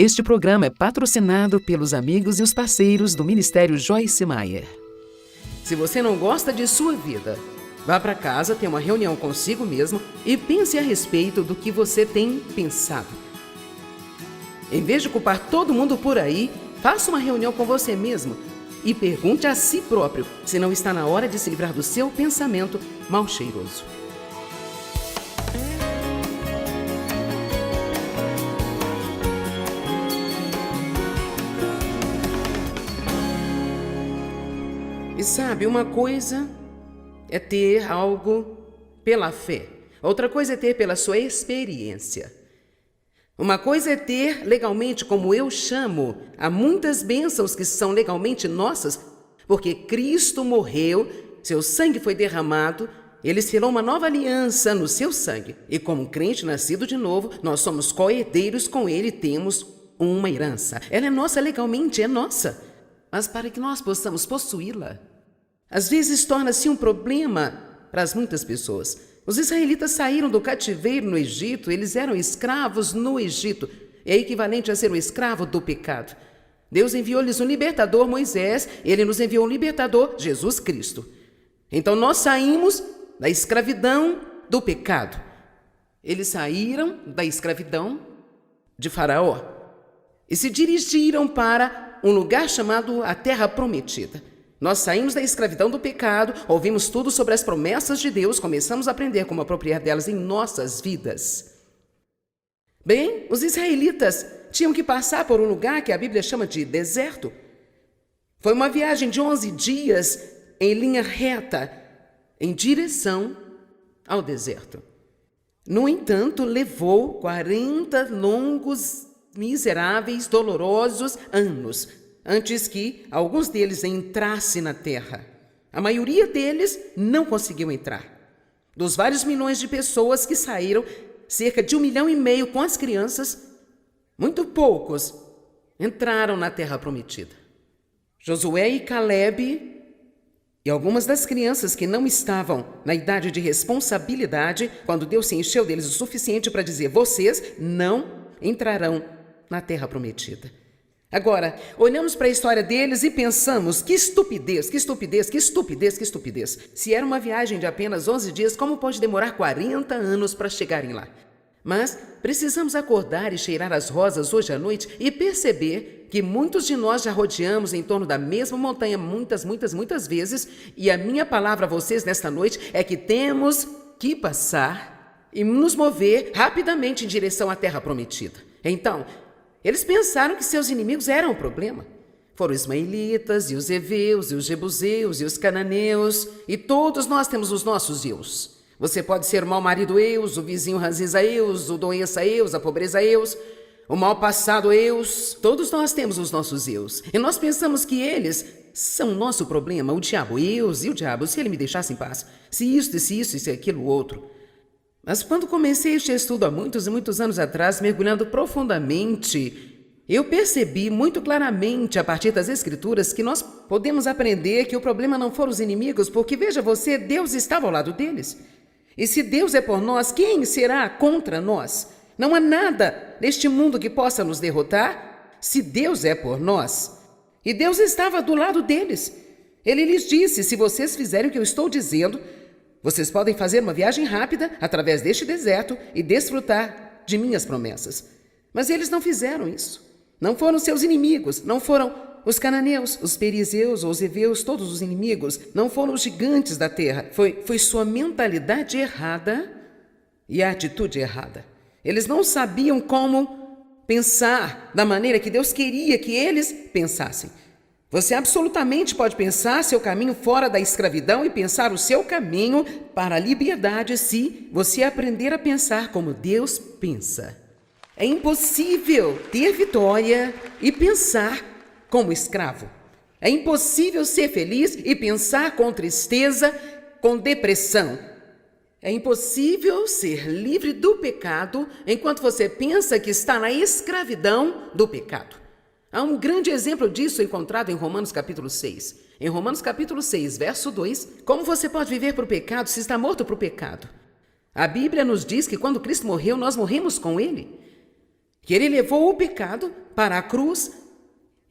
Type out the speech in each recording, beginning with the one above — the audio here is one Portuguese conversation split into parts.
Este programa é patrocinado pelos amigos e os parceiros do Ministério Joyce Meyer. Se você não gosta de sua vida, vá para casa, tenha uma reunião consigo mesmo e pense a respeito do que você tem pensado. Em vez de culpar todo mundo por aí, faça uma reunião com você mesmo e pergunte a si próprio se não está na hora de se livrar do seu pensamento mal cheiroso. E sabe, uma coisa é ter algo pela fé, outra coisa é ter pela sua experiência. Uma coisa é ter legalmente, como eu chamo, há muitas bênçãos que são legalmente nossas, porque Cristo morreu, seu sangue foi derramado, ele selou uma nova aliança no seu sangue. E como crente nascido de novo, nós somos co-herdeiros com ele, temos uma herança. Ela é nossa legalmente, é nossa. Mas para que nós possamos possuí-la, às vezes torna-se um problema para as muitas pessoas. Os israelitas saíram do cativeiro no Egito, eles eram escravos no Egito. É equivalente a ser um escravo do pecado. Deus enviou-lhes um libertador, Moisés, ele nos enviou um libertador, Jesus Cristo. Então nós saímos da escravidão do pecado. Eles saíram da escravidão de Faraó e se dirigiram para um lugar chamado a Terra Prometida. Nós saímos da escravidão do pecado, ouvimos tudo sobre as promessas de Deus, começamos a aprender como apropriar delas em nossas vidas. Bem, os israelitas tinham que passar por um lugar que a Bíblia chama de deserto. Foi uma viagem de 11 dias em linha reta, em direção ao deserto. No entanto, levou 40 longos, miseráveis, dolorosos anos antes que alguns deles entrassem na terra. A maioria deles não conseguiu entrar. Dos vários milhões de pessoas que saíram, cerca de 1,5 milhão com as crianças, muito poucos entraram na terra prometida. Josué e Caleb e algumas das crianças que não estavam na idade de responsabilidade, quando Deus se encheu deles o suficiente para dizer: vocês não entrarão na terra prometida. Agora, olhamos para a história deles e pensamos: que estupidez, que estupidez, que estupidez, que estupidez. Se era uma viagem de apenas 11 dias, como pode demorar 40 anos para chegarem lá? Mas precisamos acordar e cheirar as rosas hoje à noite e perceber que muitos de nós já rodeamos em torno da mesma montanha muitas vezes, e a minha palavra a vocês nesta noite é que temos que passar e nos mover rapidamente em direção à terra prometida. Então, eles pensaram que seus inimigos eram o problema. Foram os ismaelitas, e os heveus, e os jebuseus, e os cananeus, e todos nós temos os nossos eus. Você pode ser o mau marido eus, o vizinho ranzinza eus, o doença eus, a pobreza eus, o mal passado eus. Todos nós temos os nossos eus. E nós pensamos que eles são o nosso problema, o diabo eus, e o diabo, se ele me deixasse em paz, se isso, e se isso, e se aquilo outro. Mas quando comecei este estudo há muitos e muitos anos atrás, mergulhando profundamente, eu percebi muito claramente, a partir das Escrituras, que nós podemos aprender que o problema não foram os inimigos, porque, veja você, Deus estava ao lado deles. E se Deus é por nós, quem será contra nós? Não há nada neste mundo que possa nos derrotar se Deus é por nós. E Deus estava do lado deles. Ele lhes disse: se vocês fizerem o que eu estou dizendo, vocês podem fazer uma viagem rápida através deste deserto e desfrutar de minhas promessas. Mas eles não fizeram isso. Não foram seus inimigos, não foram os cananeus, os perizeus ou os heveus, todos os inimigos, não foram os gigantes da terra. Foi sua mentalidade errada e a atitude errada. Eles não sabiam como pensar da maneira que Deus queria que eles pensassem. Você absolutamente pode pensar seu caminho fora da escravidão e pensar o seu caminho para a liberdade se você aprender a pensar como Deus pensa. É impossível ter vitória e pensar como escravo. É impossível ser feliz e pensar com tristeza, com depressão. É impossível ser livre do pecado enquanto você pensa que está na escravidão do pecado. Há um grande exemplo disso encontrado em Romanos capítulo 6. Em Romanos capítulo 6, verso 2, como você pode viver para o pecado se está morto para o pecado? A Bíblia nos diz que quando Cristo morreu, nós morremos com Ele. que Ele levou o pecado para a cruz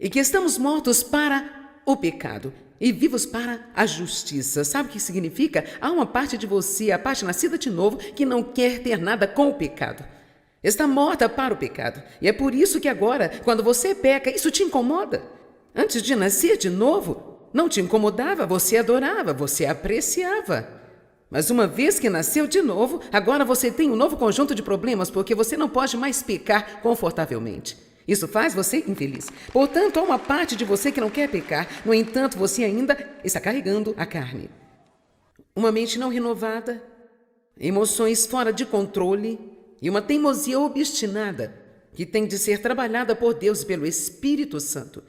e que estamos mortos para o pecado e vivos para a justiça. Sabe o que significa? Há uma parte de você, a parte nascida de novo, que não quer ter nada com o pecado. Está morta para o pecado. E é por isso que agora, quando você peca, isso te incomoda. Antes de nascer de novo, não te incomodava, você adorava, você apreciava. Mas uma vez que nasceu de novo, agora você tem um novo conjunto de problemas, porque você não pode mais pecar confortavelmente. Isso faz você infeliz. Portanto, há uma parte de você que não quer pecar, no entanto, você ainda está carregando a carne. Uma mente não renovada, emoções fora de controle e uma teimosia obstinada que tem de ser trabalhada por Deus e pelo Espírito Santo.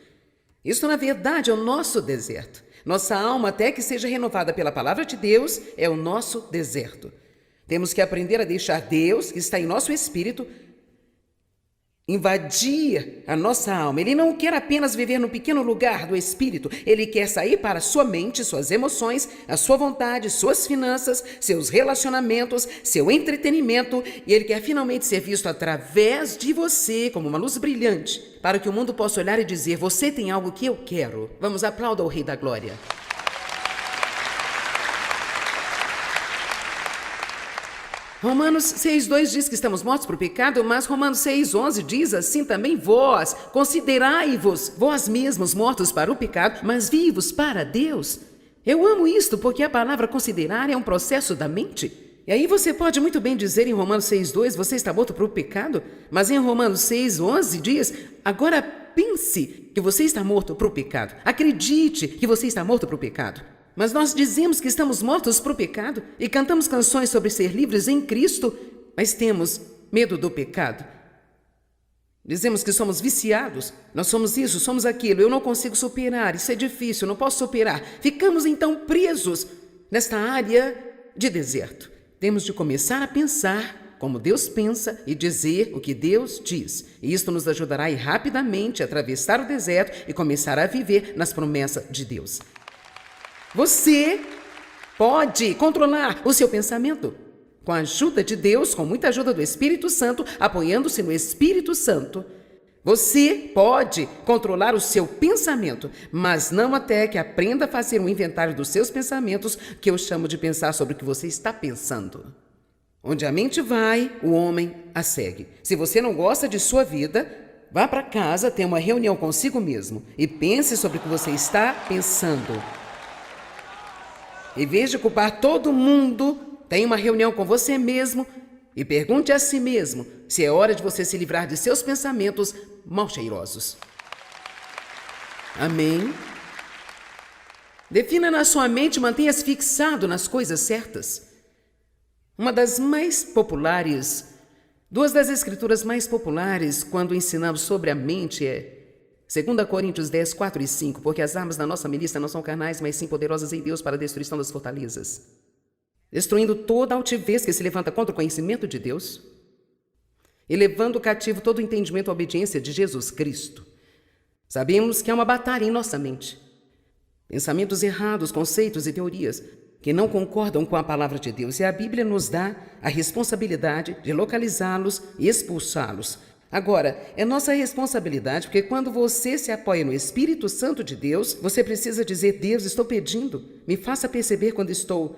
Isso, na verdade, é o nosso deserto. Nossa alma, até que seja renovada pela palavra de Deus, é o nosso deserto. Temos que aprender a deixar Deus, que está em nosso espírito, invadir a nossa alma. Ele não quer apenas viver no pequeno lugar do espírito. Ele quer sair para a sua mente, suas emoções, a sua vontade, suas finanças, seus relacionamentos, seu entretenimento. E ele quer finalmente ser visto através de você como uma luz brilhante, para que o mundo possa olhar e dizer: você tem algo que eu quero. Vamos, aplaudir o Rei da Glória. Romanos 6,2 diz que estamos mortos para o pecado, mas Romanos 6,11 diz assim também: vós, considerai-vos vós mesmos mortos para o pecado, mas vivos para Deus. Eu amo isto porque a palavra considerar é um processo da mente. E aí você pode muito bem dizer em Romanos 6,2, você está morto para o pecado, mas em Romanos 6,11 diz: agora pense que você está morto para o pecado. Acredite que você está morto para o pecado. Mas nós dizemos que estamos mortos para o pecado e cantamos canções sobre ser livres em Cristo, mas temos medo do pecado. Dizemos que somos viciados, nós somos isso, somos aquilo, eu não consigo superar, isso é difícil, eu não posso superar. Ficamos então presos nesta área de deserto. Temos de começar a pensar como Deus pensa e dizer o que Deus diz. E isto nos ajudará a ir rapidamente a atravessar o deserto e começar a viver nas promessas de Deus. Você pode controlar o seu pensamento com a ajuda de Deus, com muita ajuda do Espírito Santo, apoiando-se no Espírito Santo. Você pode controlar o seu pensamento, mas não até que aprenda a fazer um inventário dos seus pensamentos, que eu chamo de pensar sobre o que você está pensando. Onde a mente vai, o homem a segue. Se você não gosta de sua vida, vá para casa, tenha uma reunião consigo mesmo e pense sobre o que você está pensando. Em vez de culpar todo mundo, tenha uma reunião com você mesmo e pergunte a si mesmo se é hora de você se livrar de seus pensamentos mal-cheirosos. Amém? Defina na sua mente e mantenha-se fixado nas coisas certas. Uma das mais populares, duas das escrituras mais populares quando ensinamos sobre a mente é 2 Coríntios 10, 4 e 5, porque as armas da nossa milícia não são carnais, mas sim poderosas em Deus para a destruição das fortalezas, destruindo toda altivez que se levanta contra o conhecimento de Deus e levando cativo todo o entendimento à obediência de Jesus Cristo. Sabemos que há uma batalha em nossa mente. Pensamentos errados, conceitos e teorias que não concordam com a palavra de Deus, e a Bíblia nos dá a responsabilidade de localizá-los e expulsá-los. Agora, é nossa responsabilidade, porque quando você se apoia no Espírito Santo de Deus, você precisa dizer: Deus, estou pedindo, me faça perceber quando estou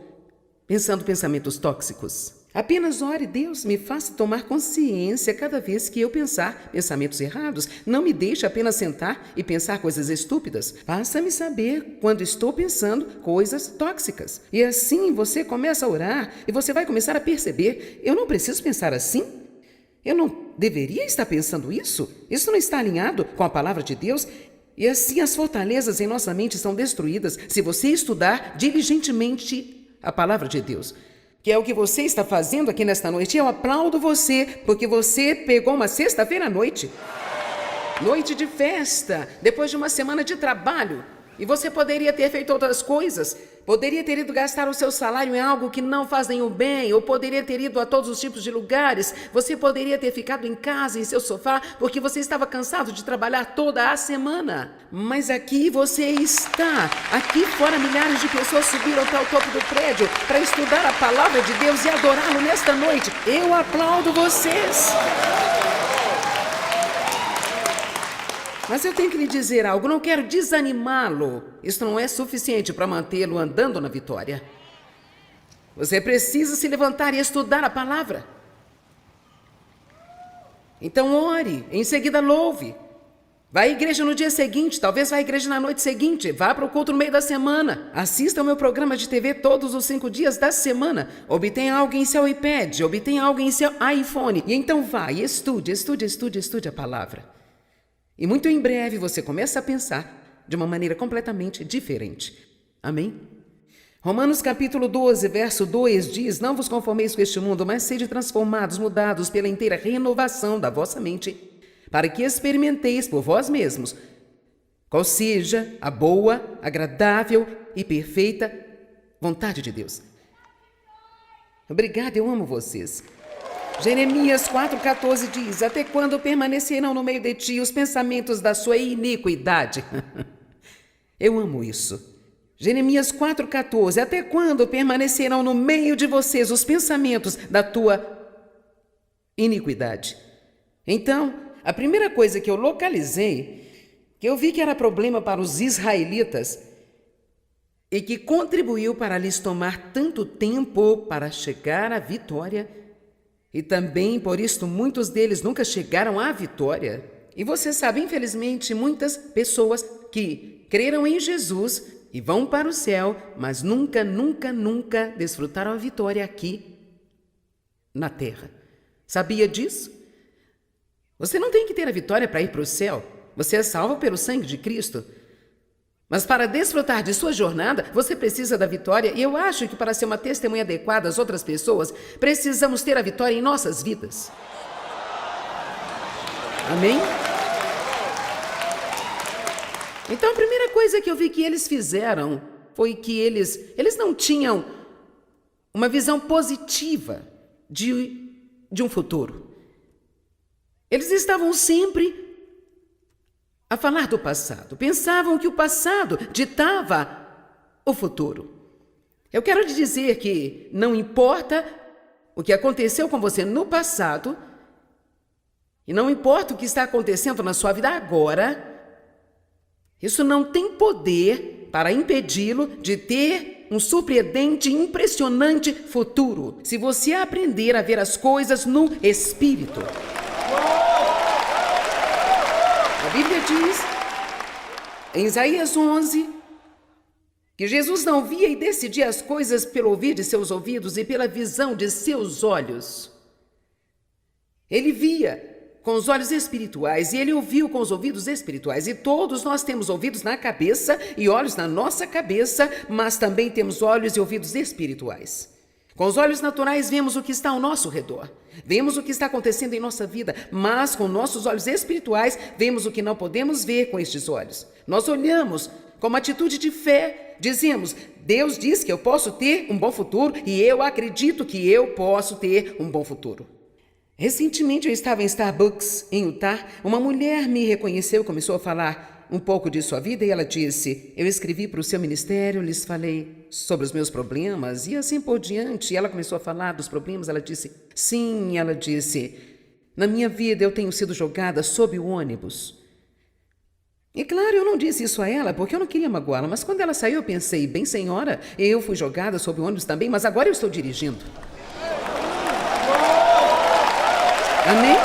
pensando pensamentos tóxicos. Apenas ore: Deus, me faça tomar consciência cada vez que eu pensar pensamentos errados. Não me deixe apenas sentar e pensar coisas estúpidas. Faça-me saber quando estou pensando coisas tóxicas. E assim você começa a orar e você vai começar a perceber: eu não preciso pensar assim. Eu não deveria estar pensando isso? Isso não está alinhado com a palavra de Deus? E assim as fortalezas em nossa mente são destruídas se você estudar diligentemente a palavra de Deus, que é o que você está fazendo aqui nesta noite. Eu aplaudo você, porque você pegou uma sexta-feira à noite, noite de festa, depois de uma semana de trabalho. E você poderia ter feito outras coisas, poderia ter ido gastar o seu salário em algo que não faz nenhum bem, ou poderia ter ido a todos os tipos de lugares, você poderia ter ficado em casa, em seu sofá, porque você estava cansado de trabalhar toda a semana. Mas aqui você está, aqui fora milhares de pessoas subiram para o topo do prédio para estudar a palavra de Deus e adorá-lo nesta noite. Eu aplaudo vocês. Mas eu tenho que lhe dizer algo, não quero desanimá-lo. Isso não é suficiente para mantê-lo andando na vitória. Você precisa se levantar e estudar a palavra. Então ore, em seguida louve. Vá à igreja no dia seguinte, talvez vá à igreja na noite seguinte, vá para o culto no meio da semana. Assista ao meu programa de TV todos os 5 dias da semana. Obtenha algo em seu iPad, obtenha algo em seu iPhone. E então vá e estude a palavra. E muito em breve você começa a pensar de uma maneira completamente diferente. Amém? Romanos capítulo 12, verso 2 diz: Não vos conformeis com este mundo, mas sede transformados, mudados pela inteira renovação da vossa mente, para que experimenteis por vós mesmos qual seja a boa, agradável e perfeita vontade de Deus. Obrigada, eu amo vocês. Jeremias 4,14 diz: Até quando permanecerão no meio de ti os pensamentos da sua iniquidade? Eu amo isso. Jeremias 4,14: Até quando permanecerão no meio de vocês os pensamentos da tua iniquidade? Então, a primeira coisa que eu localizei, que eu vi que era problema para os israelitas e que contribuiu para lhes tomar tanto tempo para chegar à vitória, e também por isto muitos deles nunca chegaram à vitória. E você sabe, infelizmente, muitas pessoas que creram em Jesus e vão para o céu, mas nunca desfrutaram a vitória aqui na terra. Sabia disso? Você não tem que ter a vitória para ir para o céu. Você é salvo pelo sangue de Cristo. Mas para desfrutar de sua jornada, você precisa da vitória. E eu acho que para ser uma testemunha adequada às outras pessoas, precisamos ter a vitória em nossas vidas. Amém? Então, a primeira coisa que eu vi que eles fizeram foi que eles não tinham uma visão positiva de um futuro. Eles estavam sempre a falar do passado. Pensavam que o passado ditava o futuro. Eu quero lhe dizer que não importa o que aconteceu com você no passado, e não importa o que está acontecendo na sua vida agora, isso não tem poder para impedi-lo de ter um surpreendente e impressionante futuro, se você aprender a ver as coisas no Espírito. A Bíblia diz, em Isaías 11, que Jesus não via e decidia as coisas pelo ouvir de seus ouvidos e pela visão de seus olhos. Ele via com os olhos espirituais e ele ouviu com os ouvidos espirituais. E todos nós temos ouvidos na cabeça e olhos na nossa cabeça, mas também temos olhos e ouvidos espirituais. Com os olhos naturais vemos o que está ao nosso redor, vemos o que está acontecendo em nossa vida, mas com nossos olhos espirituais vemos o que não podemos ver com estes olhos. Nós olhamos com uma atitude de fé, dizemos: Deus diz que eu posso ter um bom futuro e eu acredito que eu posso ter um bom futuro. Recentemente eu estava em Starbucks, em Utah. Uma mulher me reconheceu, começou a falar um pouco de sua vida e ela disse: eu escrevi para o seu ministério, lhes falei sobre os meus problemas e assim por diante. E ela começou a falar dos problemas, ela disse: sim, ela disse, na minha vida eu tenho sido jogada sob o ônibus. E claro, eu não disse isso a ela porque eu não queria magoá-la, mas quando ela saiu eu pensei: bem senhora, eu fui jogada sob o ônibus também, mas agora eu estou dirigindo. Amém?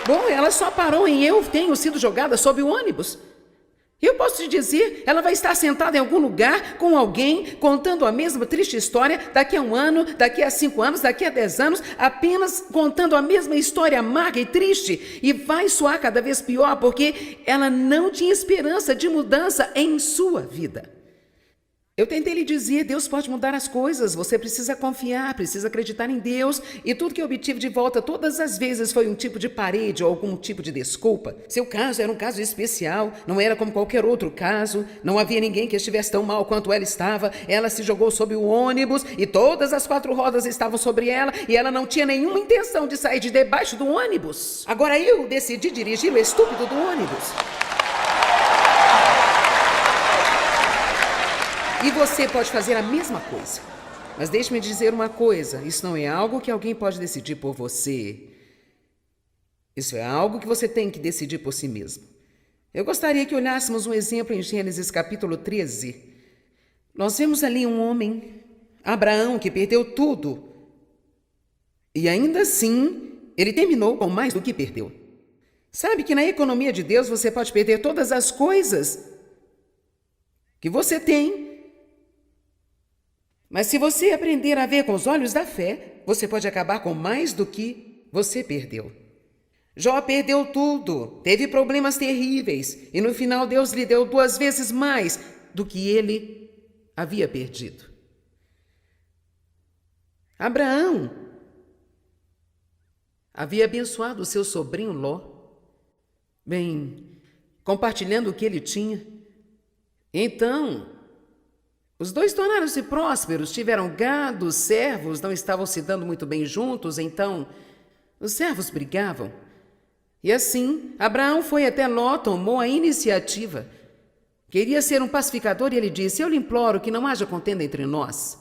Bom, ela só parou em eu tenho sido jogada sob o ônibus. Eu posso te dizer, ela vai estar sentada em algum lugar com alguém contando a mesma triste história daqui a 1 ano, daqui a 5 anos, daqui a 10 anos, apenas contando a mesma história amarga e triste, e vai soar cada vez pior porque ela não tinha esperança de mudança em sua vida. Eu tentei lhe dizer: Deus pode mudar as coisas, você precisa confiar, precisa acreditar em Deus, e tudo que eu obtive de volta todas as vezes foi um tipo de parede ou algum tipo de desculpa. Seu caso era um caso especial, não era como qualquer outro caso, não havia ninguém que estivesse tão mal quanto ela estava. Ela se jogou sob o ônibus e todas as 4 rodas estavam sobre ela e ela não tinha nenhuma intenção de sair de debaixo do ônibus. Agora eu decidi dirigir o estúpido do ônibus. E você pode fazer a mesma coisa. Mas deixe-me dizer uma coisa: isso não é algo que alguém pode decidir por você. Isso é algo que você tem que decidir por si mesmo. Eu gostaria que olhássemos um exemplo em Gênesis capítulo 13. Nós vemos ali um homem, Abraão, que perdeu tudo. E ainda assim, ele terminou com mais do que perdeu. Sabe que na economia de Deus você pode perder todas as coisas que você tem. Mas se você aprender a ver com os olhos da fé, você pode acabar com mais do que você perdeu. Jó perdeu tudo, teve problemas terríveis, e no final Deus lhe deu 2 vezes mais do que ele havia perdido. Abraão havia abençoado o seu sobrinho Ló, compartilhando o que ele tinha. Então, os dois tornaram-se prósperos, tiveram gado, servos, não estavam se dando muito bem juntos, então os servos brigavam. E assim, Abraão foi até Ló, tomou a iniciativa. Queria ser um pacificador e ele disse: eu lhe imploro que não haja contenda entre nós.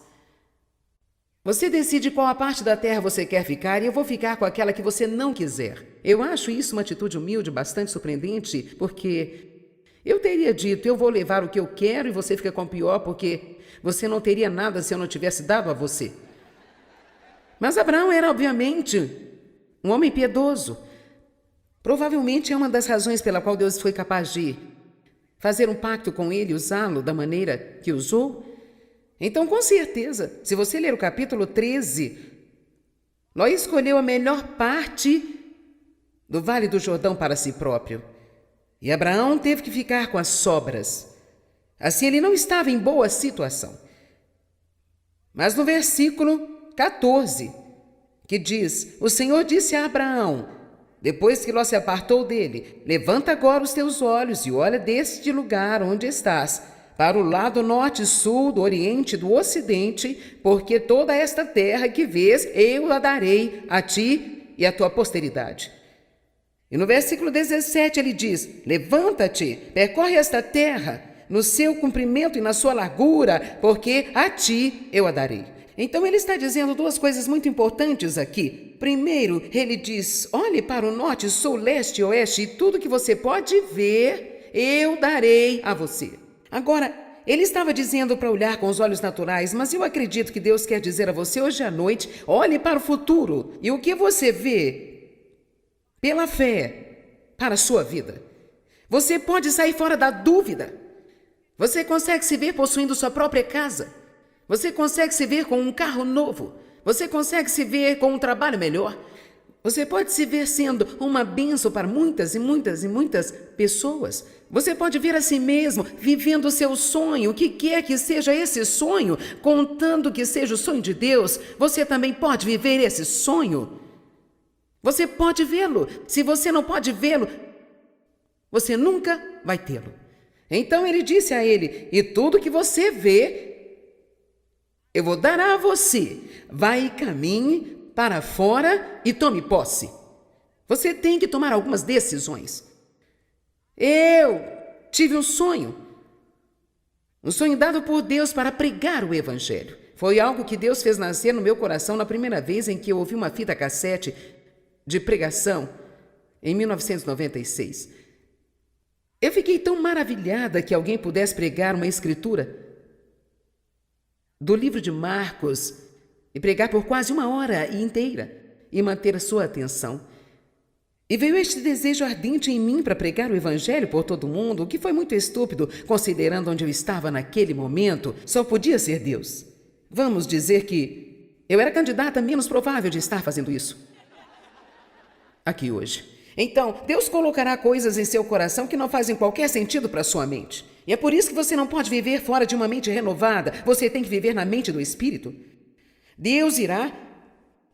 Você decide qual a parte da terra você quer ficar e eu vou ficar com aquela que você não quiser. Eu acho isso uma atitude humilde, bastante surpreendente, porque eu teria dito: eu vou levar o que eu quero e você fica com o pior, porque você não teria nada se eu não tivesse dado a você. Mas Abraão era, obviamente, um homem piedoso. Provavelmente é uma das razões pela qual Deus foi capaz de fazer um pacto com ele e usá-lo da maneira que usou. Então, com certeza, se você ler o capítulo 13, Ló escolheu a melhor parte do Vale do Jordão para si próprio. E Abraão teve que ficar com as sobras. Assim, ele não estava em boa situação. Mas no versículo 14, que diz: o Senhor disse a Abraão, depois que Ló se apartou dele: levanta agora os teus olhos e olha deste lugar onde estás, para o lado norte, sul, do oriente, do ocidente, porque toda esta terra que vês, eu a darei a ti e à tua posteridade. E no versículo 17 ele diz: levanta-te, percorre esta terra, no seu comprimento e na sua largura, porque a ti eu a darei. Então ele está dizendo 2 coisas muito importantes aqui. Primeiro, ele diz: olhe para o norte, sul, leste e oeste, e tudo que você pode ver, eu darei a você. Agora, ele estava dizendo para olhar com os olhos naturais, mas eu acredito que Deus quer dizer a você hoje à noite: olhe para o futuro, e o que você vê pela fé para a sua vida. Você pode sair fora da dúvida. Você consegue se ver possuindo sua própria casa. Você consegue se ver com um carro novo. Você consegue se ver com um trabalho melhor. Você pode se ver sendo uma bênção para muitas e muitas e muitas pessoas. Você pode ver a si mesmo vivendo o seu sonho, o que quer que seja esse sonho, contando que seja o sonho de Deus. Você também pode viver esse sonho. Você pode vê-lo. Se você não pode vê-lo, você nunca vai tê-lo. Então ele disse a ele: e tudo que você vê, eu vou dar a você. Vai e caminhe para fora e tome posse. Você tem que tomar algumas decisões. Eu tive um sonho dado por Deus para pregar o Evangelho. Foi algo que Deus fez nascer no meu coração na primeira vez em que eu ouvi uma fita cassete de pregação, em 1996. Eu fiquei tão maravilhada que alguém pudesse pregar uma escritura do livro de Marcos e pregar por quase 1 hora inteira e manter a sua atenção. E veio este desejo ardente em mim para pregar o Evangelho por todo mundo, o que foi muito estúpido, considerando onde eu estava naquele momento. Só podia ser Deus. Vamos dizer que eu era a candidata menos provável de estar fazendo isso aqui hoje. Então, Deus colocará coisas em seu coração que não fazem qualquer sentido para sua mente. E é por isso que você não pode viver fora de uma mente renovada. Você tem que viver na mente do Espírito. Deus irá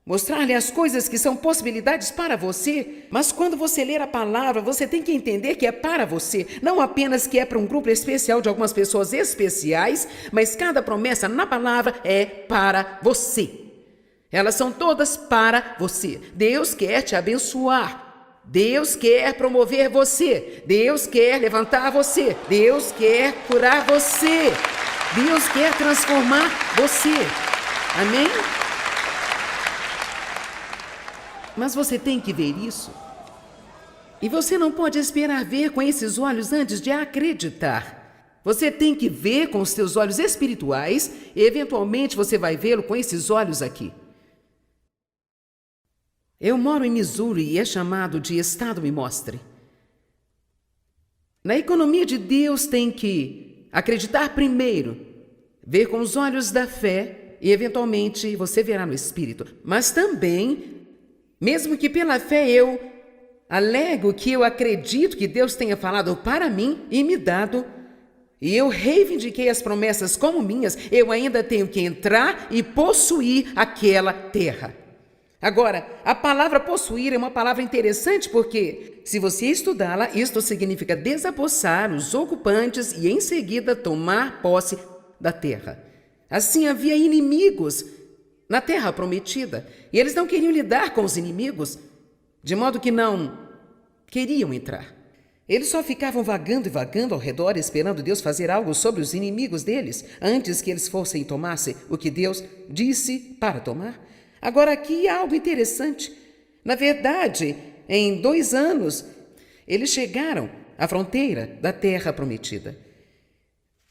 mostrar-lhe as coisas que são possibilidades para você, mas quando você ler a palavra, você tem que entender que é para você, não apenas que é para um grupo especial de algumas pessoas especiais, mas cada promessa na palavra é para você. Elas são todas para você. Deus quer te abençoar. Deus quer promover você. Deus quer levantar você. Deus quer curar você. Deus quer transformar você. Amém? Mas você tem que ver isso E você não pode esperar ver com esses olhos antes de acreditar. Você tem que ver com os seus olhos espirituais e, eventualmente, você vai vê-lo com esses olhos aqui. Eu moro em Missouri e é chamado de Estado Me Mostre. Na economia de Deus tem que acreditar primeiro, ver com os olhos da fé e, eventualmente, você verá no Espírito. Mas também, mesmo que pela fé eu alego que eu acredito que Deus tenha falado para mim e me dado, e eu reivindiquei as promessas como minhas, eu ainda tenho que entrar e possuir aquela terra. Agora, a palavra possuir é uma palavra interessante porque, se você estudá-la, isto significa desapossar os ocupantes e, em seguida, tomar posse da terra. Assim, havia inimigos na terra prometida e eles não queriam lidar com os inimigos, de modo que não queriam entrar. Eles só ficavam vagando e vagando ao redor, esperando Deus fazer algo sobre os inimigos deles, antes que eles fossem e tomassem o que Deus disse para tomar. Agora, aqui há algo interessante. Na verdade, em 2 anos, eles chegaram à fronteira da terra prometida.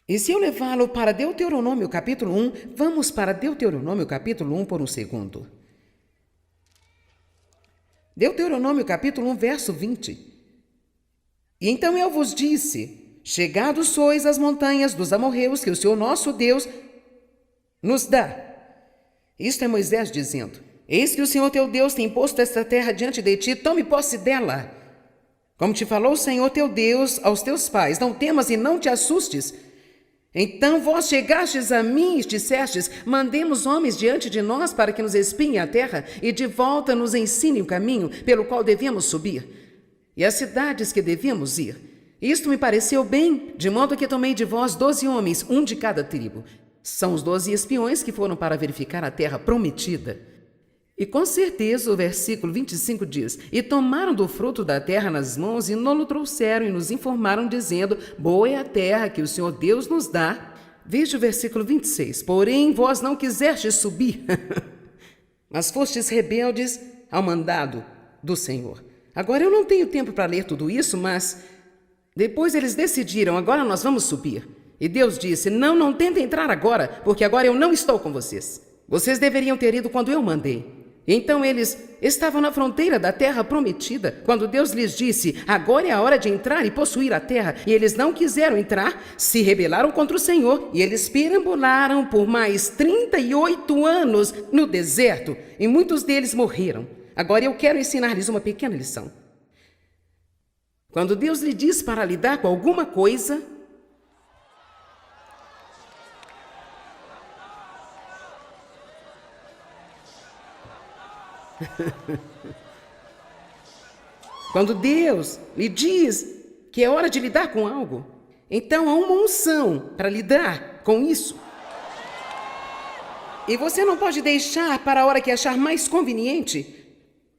E se eu levá-lo para Deuteronômio capítulo 1, vamos para Deuteronômio capítulo 1 por um segundo. Deuteronômio capítulo 1, verso 20. E então eu vos disse, chegados sois às montanhas dos amorreus que o Senhor nosso Deus nos dá. Isto é Moisés dizendo, eis que o Senhor teu Deus tem posto esta terra diante de ti, tome posse dela. Como te falou o Senhor teu Deus aos teus pais, não temas e não te assustes. Então vós chegastes a mim e dissestes, mandemos homens diante de nós para que nos espiem a terra e de volta nos ensinem o caminho pelo qual devemos subir e as cidades que devemos ir. Isto me pareceu bem, de modo que tomei de vós 12 homens, um de cada tribo. São os 12 espiões que foram para verificar a terra prometida. E com certeza o versículo 25 diz, e tomaram do fruto da terra nas mãos e nos trouxeram e nos informaram dizendo, boa é a terra que o Senhor Deus nos dá. Veja o versículo 26, porém vós não quisestes subir, mas fostes rebeldes ao mandado do Senhor. Agora eu não tenho tempo para ler tudo isso, mas depois eles decidiram, agora nós vamos subir. E Deus disse, não tentem entrar agora, porque agora eu não estou com vocês. Vocês deveriam ter ido quando eu mandei. Então eles estavam na fronteira da terra prometida, quando Deus lhes disse, agora é a hora de entrar e possuir a terra. E eles não quiseram entrar, se rebelaram contra o Senhor, e eles perambularam por mais 38 anos no deserto, e muitos deles morreram. Agora eu quero ensinar-lhes uma pequena lição. Quando Deus lhe diz para lidar com alguma coisa, quando Deus lhe diz que é hora de lidar com algo, então há uma unção para lidar com isso. E você não pode deixar para a hora que achar mais conveniente,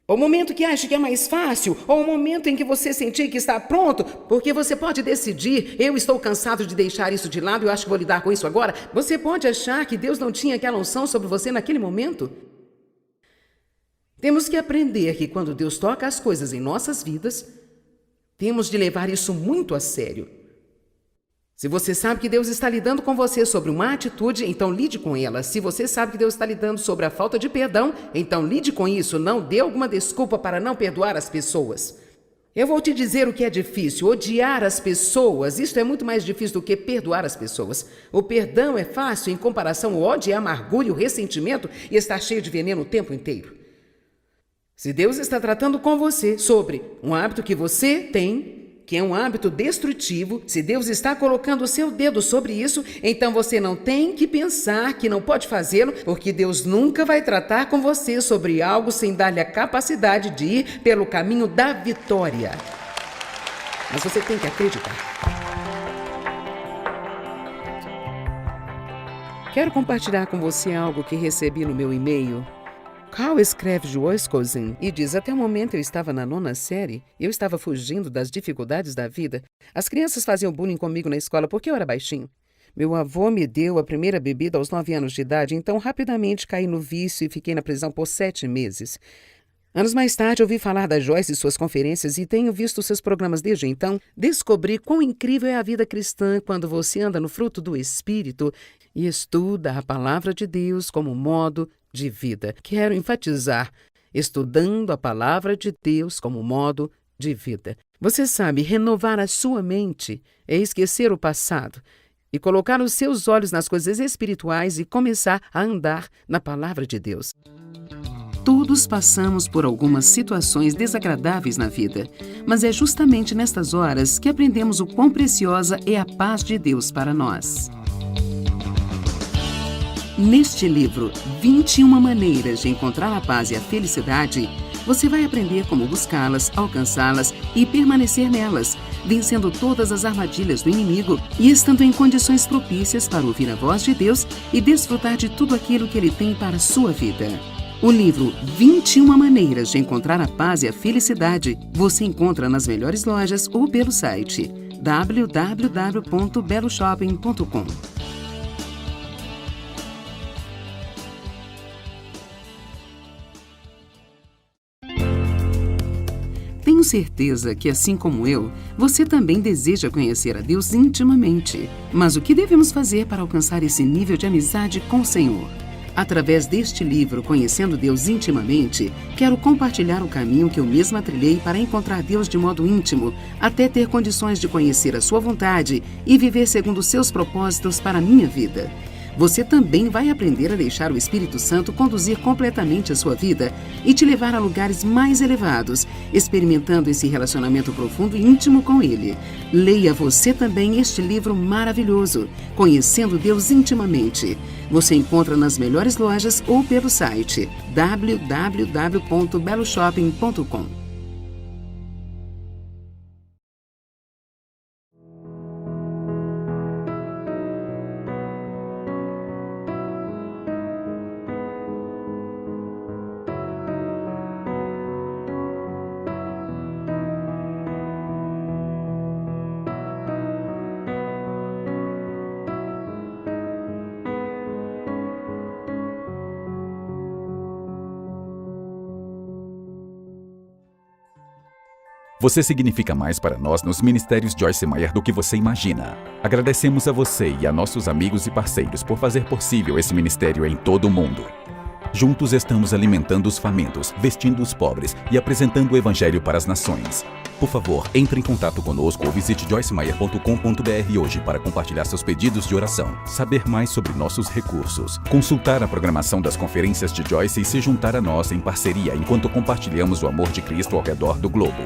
ou o momento que acha que é mais fácil, ou o momento em que você sentir que está pronto, porque você pode decidir, eu estou cansado de deixar isso de lado, eu acho que vou lidar com isso agora. Você pode achar que Deus não tinha aquela unção sobre você naquele momento. Temos que aprender que quando Deus toca as coisas em nossas vidas, temos de levar isso muito a sério. Se você sabe que Deus está lidando com você sobre uma atitude, então lide com ela. Se você sabe que Deus está lidando sobre a falta de perdão, então lide com isso. Não dê alguma desculpa para não perdoar as pessoas. Eu vou te dizer o que é difícil. Odiar as pessoas, isto é muito mais difícil do que perdoar as pessoas. O perdão é fácil em comparação ao ódio, a amargura e o ressentimento e estar cheio de veneno o tempo inteiro. Se Deus está tratando com você sobre um hábito que você tem, que é um hábito destrutivo, se Deus está colocando o seu dedo sobre isso, então você não tem que pensar que não pode fazê-lo, porque Deus nunca vai tratar com você sobre algo sem dar-lhe a capacidade de ir pelo caminho da vitória. Mas você tem que acreditar. Quero compartilhar com você algo que recebi no meu e-mail. Carl escreve Joyce Cousin e diz, até o momento eu estava na 9ª série, eu estava fugindo das dificuldades da vida. As crianças faziam bullying comigo na escola porque eu era baixinho. Meu avô me deu a primeira bebida aos 9 anos de idade, então rapidamente caí no vício e fiquei na prisão por 7 meses. Anos mais tarde, ouvi falar da Joyce e suas conferências e tenho visto seus programas desde então. Descobri quão incrível é a vida cristã quando você anda no fruto do Espírito e estuda a palavra de Deus como modo de vida. Quero enfatizar, estudando a palavra de Deus como modo de vida. Você sabe, renovar a sua mente é esquecer o passado e colocar os seus olhos nas coisas espirituais e começar a andar na palavra de Deus. Todos passamos por algumas situações desagradáveis na vida, mas é justamente nestas horas que aprendemos o quão preciosa é a paz de Deus para nós. Neste livro, 21 maneiras de encontrar a paz e a felicidade, você vai aprender como buscá-las, alcançá-las e permanecer nelas, vencendo todas as armadilhas do inimigo e estando em condições propícias para ouvir a voz de Deus e desfrutar de tudo aquilo que Ele tem para a sua vida. O livro 21 Maneiras de Encontrar a Paz e a Felicidade você encontra nas melhores lojas ou pelo site www.beloshopping.com. Tenho certeza que, assim como eu, você também deseja conhecer a Deus intimamente. Mas o que devemos fazer para alcançar esse nível de amizade com o Senhor? Através deste livro, Conhecendo Deus Intimamente, quero compartilhar o caminho que eu mesma trilhei para encontrar Deus de modo íntimo, até ter condições de conhecer a sua vontade e viver segundo os seus propósitos para a minha vida. Você também vai aprender a deixar o Espírito Santo conduzir completamente a sua vida e te levar a lugares mais elevados, experimentando esse relacionamento profundo e íntimo com Ele. Leia você também este livro maravilhoso, Conhecendo Deus Intimamente. Você encontra nas melhores lojas ou pelo site www.beloshopping.com. Você significa mais para nós nos Ministérios Joyce Meyer do que você imagina. Agradecemos a você e a nossos amigos e parceiros por fazer possível esse ministério em todo o mundo. Juntos estamos alimentando os famintos, vestindo os pobres e apresentando o Evangelho para as nações. Por favor, entre em contato conosco ou visite joycemeyer.com.br hoje para compartilhar seus pedidos de oração, saber mais sobre nossos recursos, consultar a programação das conferências de Joyce e se juntar a nós em parceria enquanto compartilhamos o amor de Cristo ao redor do globo.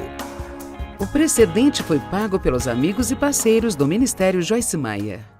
O precedente foi pago pelos amigos e parceiros do Ministério Joyce Meyer.